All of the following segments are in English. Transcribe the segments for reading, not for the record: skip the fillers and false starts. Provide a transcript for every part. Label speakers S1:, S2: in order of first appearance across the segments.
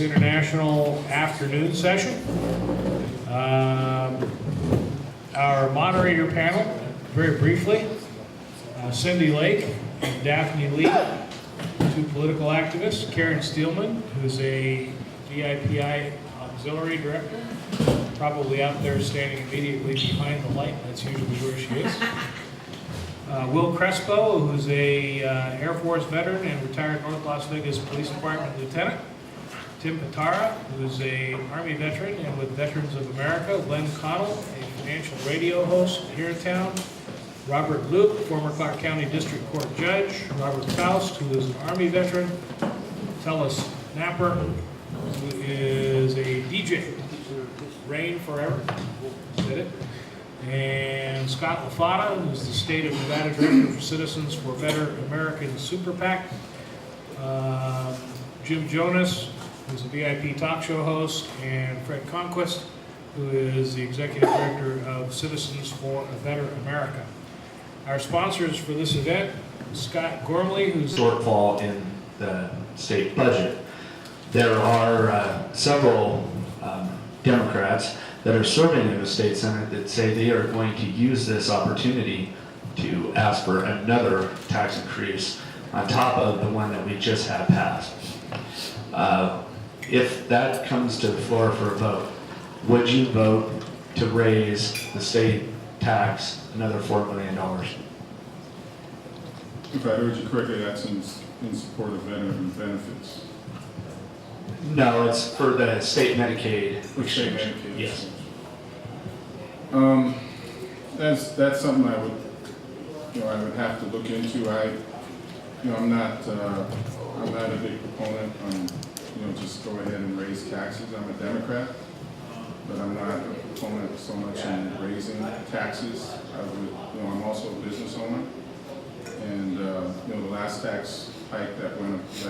S1: International afternoon session. Our moderator panel, very briefly, Cindy Lake and Daphne Lee, two political activists, Karen Steelman, who's a VIPI auxiliary director, probably out there standing immediately behind the light. That's usually where she is. Will Crespo, who's a Air Force veteran and retired North Las Vegas Police Department lieutenant. Tim PETARRA, who's a Army veteran and with Veterans of America. Len Connell, a financial radio host here in town. Robert Luke, former Clark County District Court judge. Robert Faust, who is an Army veteran. TELLIS Napper, who is a DJ. Reign forever. Did it. And Scott LAFATA, who's the State of Nevada Director for Citizens for Better American Super PAC. Jim Jonas, who's a VIP talk show host, and Fred Conquest, who is the Executive Director of Citizens for a Better America. Our sponsors for this event, Scott Gormley, who's
S2: shortfall in the state budget. There are several Democrats that are serving in the state senate that say they are going to use this opportunity to ask for another tax increase on top of the one that we just had passed. If that comes to the floor for a vote, would you vote to raise the state tax another $4 million?
S3: If I heard you correctly, that's in support of veteran benefits.
S2: No, it's for the state Medicaid.
S3: For state Medicaid.
S2: Yes.
S3: That's something I would have to look into. I'm not a big proponent on, just go ahead and raise taxes. I'm a Democrat, but I'm not a proponent so much in raising taxes. I'm also a business owner, and the last tax hike that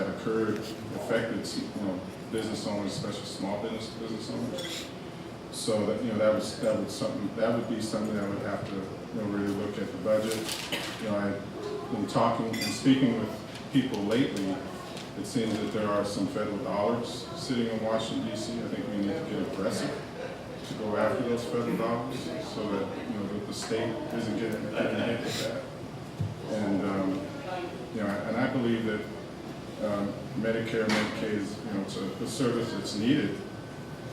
S3: occurred affected business owners, especially small business owners. So that that would be something I would have to really look at the budget. I've been talking and speaking with people lately. It seems that there are some federal dollars sitting in Washington, D.C. I think we need to get aggressive to go after those federal dollars so that the state isn't getting hit with that. And and I believe that Medicare, Medicaid is it's a service that's needed.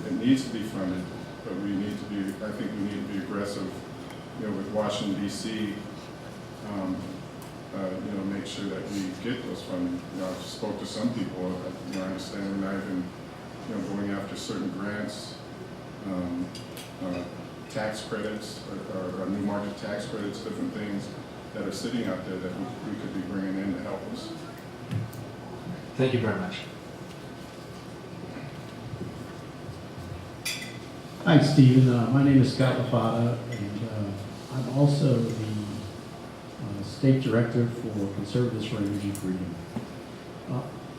S3: It needs to be funded, but we need to be. I think we need to be aggressive, with Washington D.C. Make sure that we get those funding. I've spoke to some people. I understand we're not even, going after certain grants, tax credits, or new market tax credits, different things that are sitting out there that we could be bringing in to help us.
S2: Thank you very much.
S4: Hi, Stephen. My name is Scott LAFATA, and I'm also the State Director for Conservatives for Energy Freedom.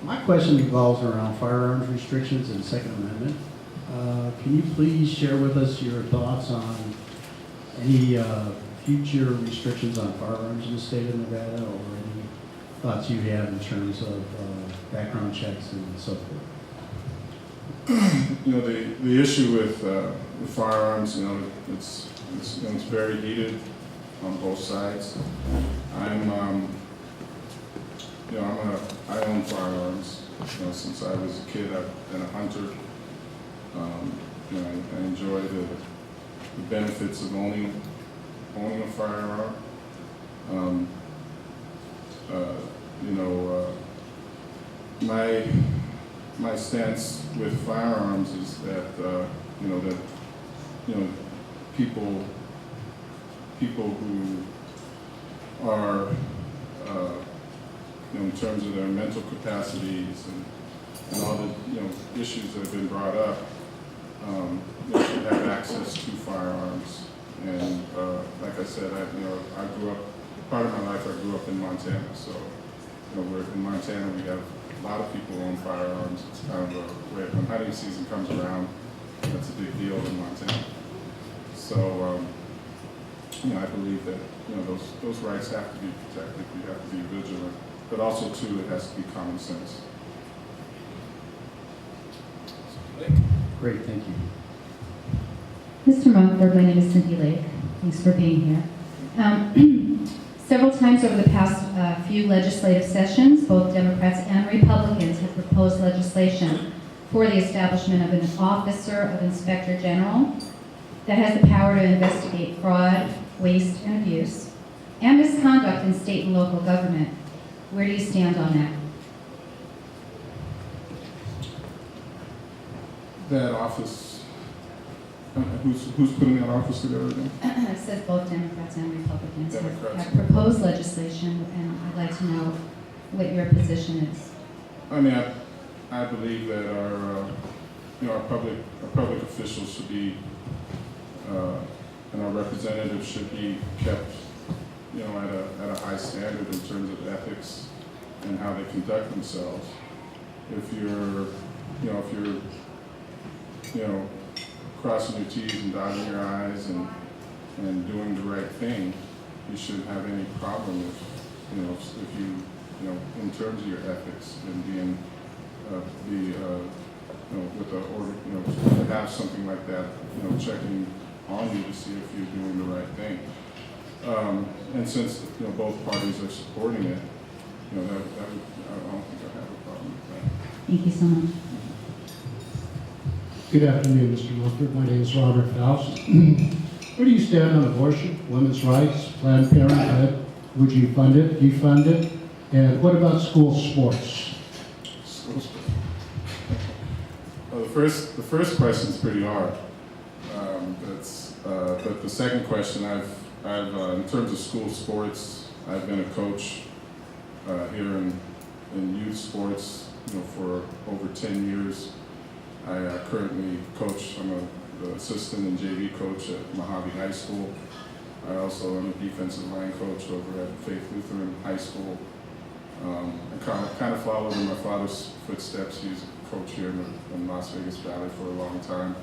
S4: My question revolves around firearms restrictions and Second Amendment. Can you please share with us your thoughts on any future restrictions on firearms in the state of Nevada, or any thoughts you have in terms of background checks and so forth?
S3: The issue with firearms, it's very heated on both sides. I own firearms. Since I was a kid, I've been a hunter. I enjoy the benefits of owning a firearm. My stance with firearms is that people who are in terms of their mental capacities and all the issues that have been brought up, should have access to firearms. And like I said, I grew up. Part of my life, I grew up in Montana. So we're in Montana. We have a lot of people who own firearms. It's kind of when hunting season comes around, that's a big deal in Montana. So I believe that those rights have to be protected. We have to be vigilant, but also too, it has to be common sense.
S4: Great, thank you.
S5: Mr. Munford, my name is Cynthia Lake. Thanks for being here. Several times over the past few legislative sessions, both Democrats and Republicans have proposed legislation for the establishment of an officer of Inspector General that has the power to investigate fraud, waste, and abuse, and misconduct in state and local government. Where do you stand on that?
S3: That office, who's putting that office together again?
S5: It says both Democrats and Republicans
S3: Democrats.
S5: have proposed legislation, and I'd like to know what your position is.
S3: I mean, I believe that our public officials should be, and our representatives should be kept, at a high standard in terms of ethics and how they conduct themselves. If you're crossing your T's and dotting your I's and doing the right thing, you shouldn't have any problem if you in terms of your ethics and being with the order, to have something like that, checking on you to see if you're doing the right thing. And since both parties are supporting it, I don't think I have a problem with that.
S5: Thank you so much.
S6: Good afternoon, Mr. Munford. My name is Robert Faust. Where do you stand on abortion, women's rights, Planned Parenthood? Would you fund it, defund it? And what about school sports?
S3: Well, the first question is pretty hard. But the second question, I've in terms of school sports, I've been a coach here in youth sports, for over 10 years. I currently coach. I'm the assistant and JV coach at Mojave High School. I also am a defensive line coach over at Faith Lutheran High School. I kind of followed in my father's footsteps. He's a coach here in Las Vegas Valley for a long time.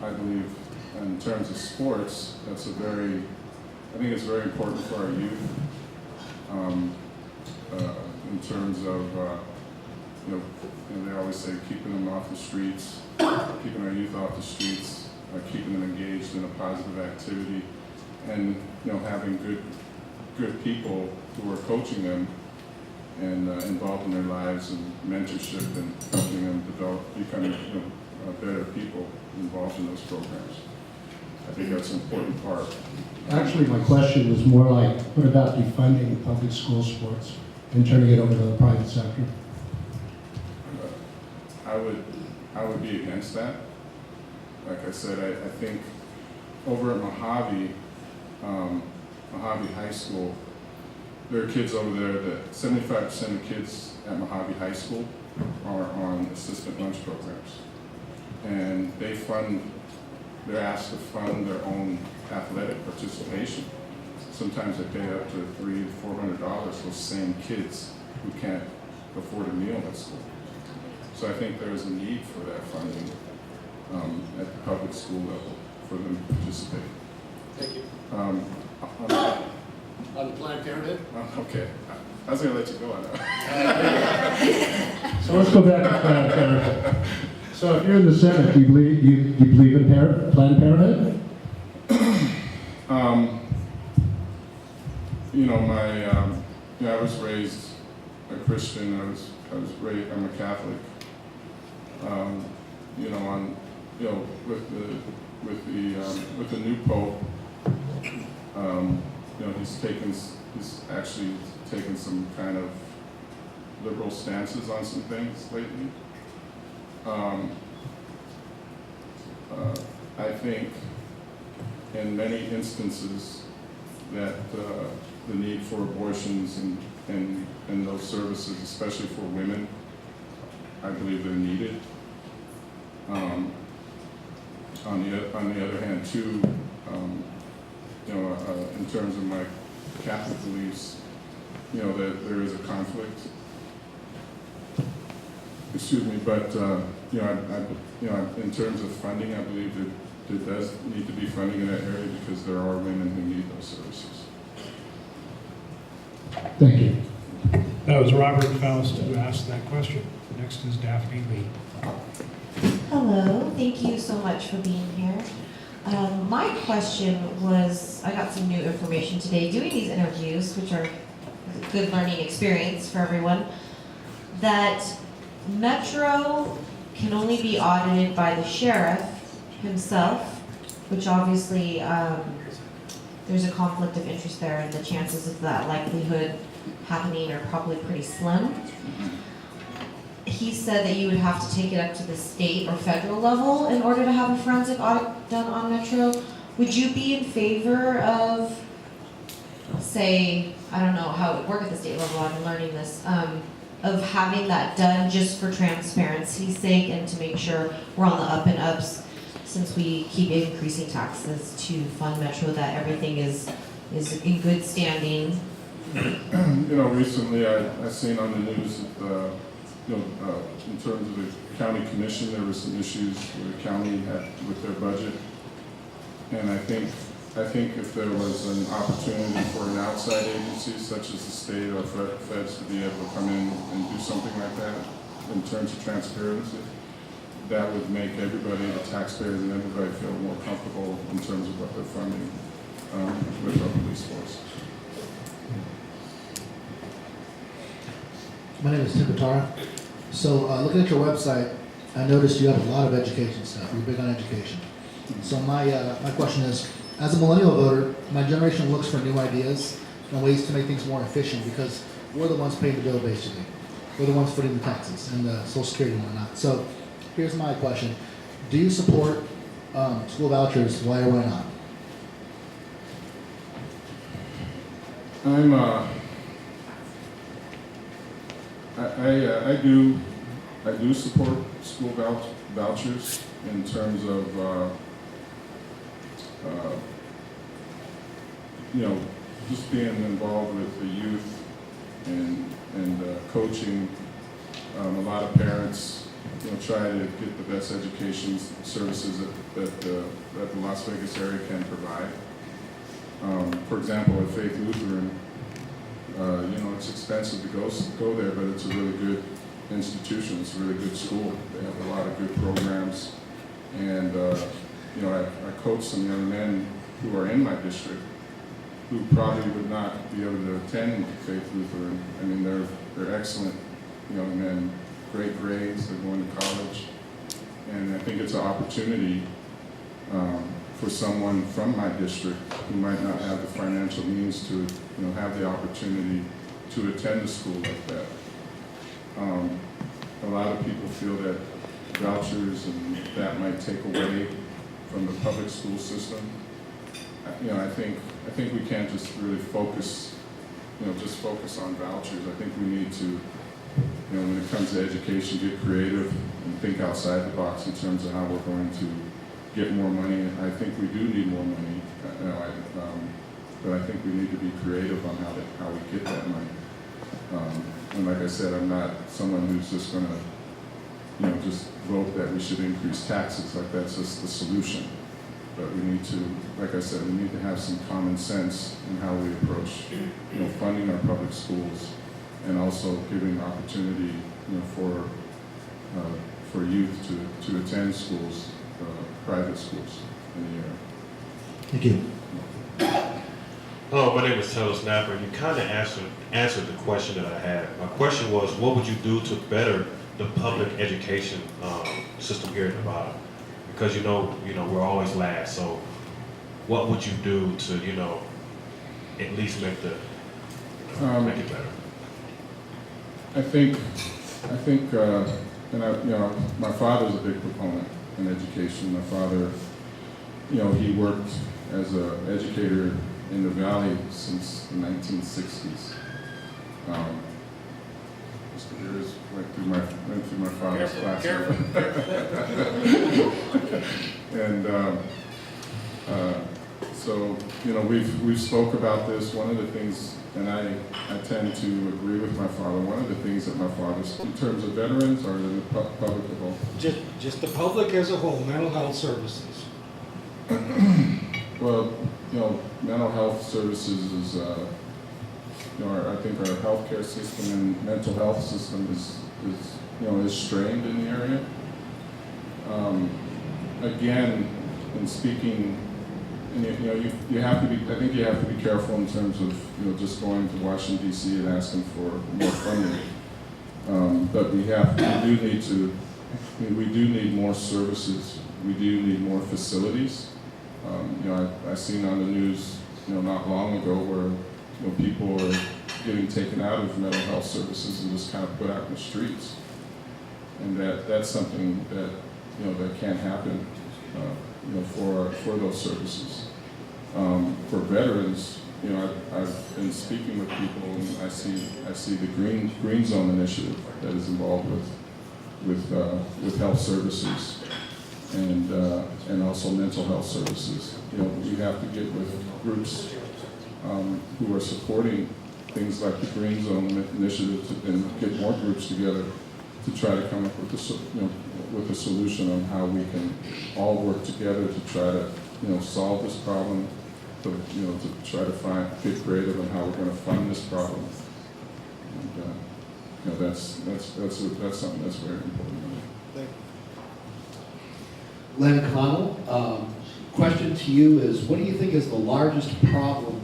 S3: I believe in terms of sports, I think it's very important for our youth. In terms of, they always say keeping them off the streets, keeping our youth off the streets, keeping them engaged in a positive activity, and having good people who are coaching them and involved in their lives and mentorship and helping them develop, becoming better people involved in those programs. I think that's an important part.
S6: Actually, my question was more like, what about defunding public school sports and turning it over to the private sector?
S3: I would be against that. Like I said, I think over at Mojave High School, there are kids over there that 75% of kids at Mojave High School are on assistant lunch programs. And they're asked to fund their own athletic participation. Sometimes they pay up to $300 to $400, those same kids who can't afford a meal at school. So I think there is a need for that funding at the public school level for them to participate.
S7: Thank you.
S3: On
S7: On the Planned Parenthood?
S3: okay, I was going to let you go on that.
S6: So let's go back to Planned Parenthood. So if you're in the Senate, do you believe in Planned Parenthood? I was raised a Christian. I'm a Catholic. With the new Pope, he's actually taken some kind of liberal stances on some things lately. I think in many instances that the need for abortions and those services, especially for women, I believe they're needed. On the other hand, too, in terms of my Catholic beliefs, that there is a conflict. Excuse me, but in terms of funding, I believe that there does need to be funding in that area because there are women who need those services. Thank you.
S1: That was Robert Faust who asked that question. Next is Daphne Lee.
S8: Hello, thank you so much for being here. My question was, I got some new information today doing these interviews, which are a good learning experience for everyone, that Metro can only be audited by the sheriff himself, which obviously there's a conflict of interest there, and the chances of that likelihood happening are probably pretty slim. He said that you would have to take it up to the state or federal level in order to have a forensic audit done on Metro. Would you be in favor of, say, I don't know how it would work at the state level, I'm learning this, of having that done just for transparency's sake and to make sure we're on the up and ups, since we keep increasing taxes to fund Metro, that everything is in good standing?
S6: You know, recently I seen on the news that, in terms of the county commission, there were some issues with the county had with their budget. And I think if there was an opportunity for an outside agency, such as the state or feds, to be able to come in and do something like that in terms of transparency, that would make everybody, the taxpayers and everybody, feel more comfortable in terms of what they're funding with our police force.
S9: My name is Tim PETARRA. So looking at your website, I noticed you have a lot of education stuff. You're big on education. So my question is, as a millennial voter, my generation looks for new ideas and ways to make things more efficient, because we're the ones paying the bill, basically. We're the ones putting the taxes and the Social Security and whatnot. So here's my question. Do you support school vouchers? Why or why not?
S6: I do support school vouchers in terms of just being involved with the youth and coaching. A lot of parents try to get the best education services that the Las Vegas area can provide. For example, at Faith Lutheran, it's expensive to go there, but it's a really good institution. It's a really good school. They have a lot of good programs. And, I coach some young men who are in my district who probably would not be able to attend Faith Lutheran. I mean, they're excellent young men, great grades, they're going to college. And I think it's an opportunity for someone from my district who might not have the financial means to, have the opportunity to attend a school like that. A lot of people feel that vouchers and that might take away from the public school system. I think we can't just really focus, just focus on vouchers. I think we need to, when it comes to education, get creative and think outside the box in terms of how we're going to get more money. I think we do need more money, but I think we need to be creative on how we get that money. And like I said, I'm not someone who's just going to, just vote that we should increase taxes, like that's just the solution. But we need to, like I said, we need to have some common sense in how we approach, funding our public schools, and also giving opportunity, for youth to attend schools, private schools in the area.
S9: Thank you.
S10: Hello, my name is TELLIS. You kind of answered the question that I had. My question was, what would you do to better the public education system here in Nevada? Because we're always last. So, what would you do to at least make it better?
S6: I think, my father's a big proponent in education. My father, he worked as an educator in the Valley since the 1960s. Mr. Beers went through my father's classroom. And so, we've spoke about this. One of the things, and I tend to agree with my father, one of the things that my father, in terms of veterans or in the public as a whole?
S11: Just the public as a whole, mental health services.
S6: Well, mental health services is, I think our healthcare system and mental health system is strained in the area. again, in speaking, and you have to be, I think you have to be careful in terms of, just going to Washington DC and asking for more funding. But we do need more services. We do need more facilities. I seen on the news, not long ago where, people are getting taken out of mental health services and just kind of put out in the streets. And that's something that, that can't happen, for those services. For veterans, I've been speaking with people, and I see the Green Zone initiative that is involved with health services and also mental health services. You have to get with groups who are supporting things like the Green Zone initiative and get more groups together to try to come up with a solution on how we can all work together to try to solve this problem, to try to get creative on how we're going to fund this problem. And that's something that's very important.
S12: Len Connell, question to you is, what do you think is the largest problem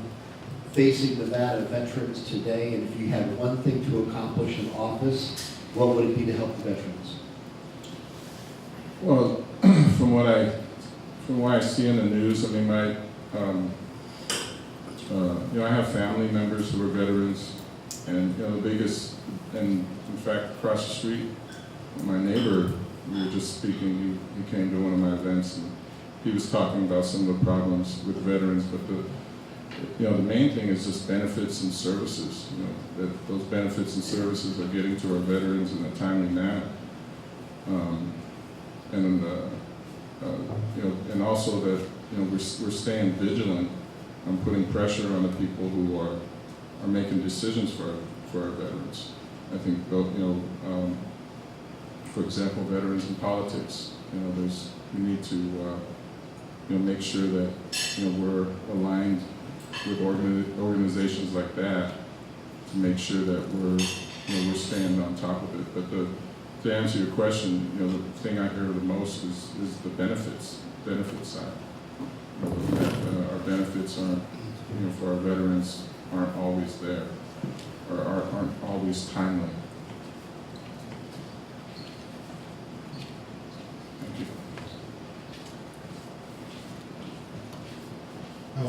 S12: facing Nevada veterans today? And if you had one thing to accomplish in office, what would it be to help the veterans?
S6: Well, from what I see in the news, I mean, I have family members who are veterans, and the biggest, and in fact, across the street, my neighbor, we were just speaking. He came to one of my events, and he was talking about some of the problems with veterans. But the main thing is just benefits and services. That those benefits and services are getting to our veterans in a timely manner, and also that we're staying vigilant on putting pressure on the people who are making decisions for our veterans. I think for example, veterans in politics. We need to make sure that we're aligned with organizations like that to make sure that we're staying on top of it. But to answer your question, the thing I hear the most is the benefits side. That our benefits aren't, for our veterans aren't always there, or aren't always timely. Thank you.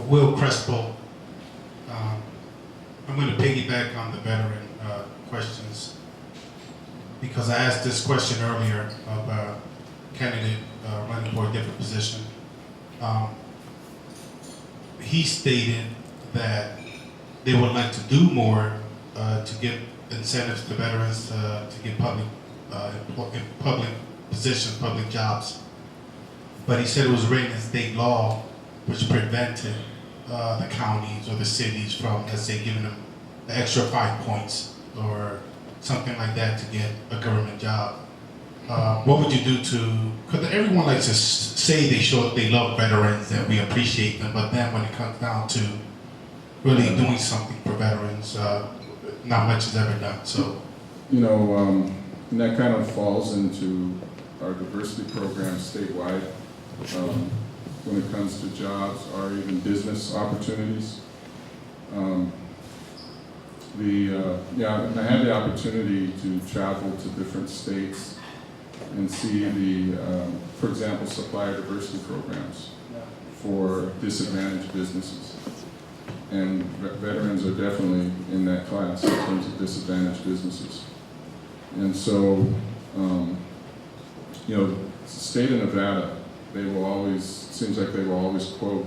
S13: Will Crespo. I'm going to piggyback on the veteran questions because I asked this question earlier of a candidate running for a different position. He stated that they would like to do more to give incentives to veterans to get public positions, public jobs. But he said it was written in state law which prevented the counties or the cities from, let's say, giving them the extra 5 points or something like that to get a government job. What would you do to, because everyone likes to say they love veterans and we appreciate them, but then when it comes down to really doing something for veterans, not much is ever done. So,
S6: and that kind of falls into our diversity program statewide. When it comes to jobs or even business opportunities. I had the opportunity to travel to different states and see for example, supplier diversity programs for disadvantaged businesses. And veterans are definitely in that class in terms of disadvantaged businesses. And so, the state of Nevada, seems like they will always quote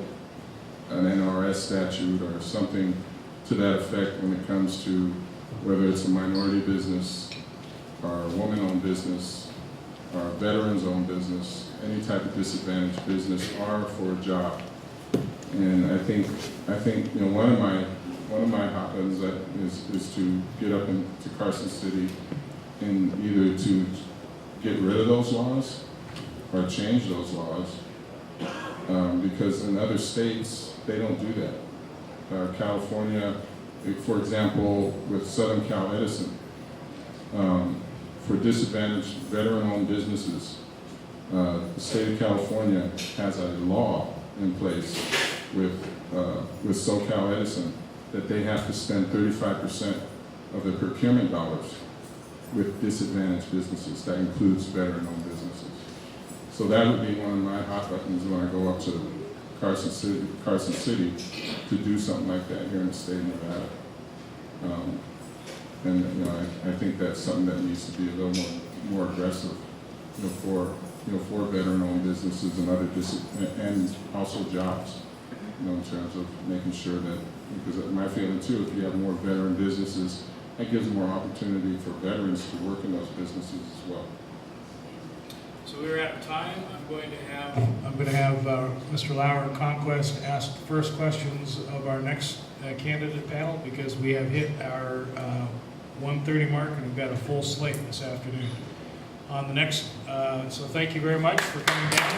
S6: an NRS statute or something to that effect when it comes to whether it's a minority business or a woman-owned business or a veterans-owned business, any type of disadvantaged business or for a job. And I think one of my hot-buttons is to get up into Carson City and either to get rid of those laws or change those laws, because in other states, they don't do that. California, for example, with Southern Cal Edison, for disadvantaged veteran-owned businesses, The state of California has a law in place with SoCal Edison that they have to spend 35% of their procurement dollars with disadvantaged businesses. That includes veteran-owned businesses. So that would be one of my hot buttons when I go up to Carson City to do something like that here in the state of Nevada. And you know, I think that's something that needs to be a little more aggressive, you know, for veteran-owned businesses and other and also jobs, you know, in terms of making sure that, because my feeling too, if you have more veteran businesses, that gives more opportunity for veterans to work in those businesses as well.
S1: So we're out of time. I'm going to have Mr. Lauer of Conquest ask the first questions of our next candidate panel, because we have hit our 1:30 mark and we've got a full slate this afternoon. On the next, so thank you very much for coming down.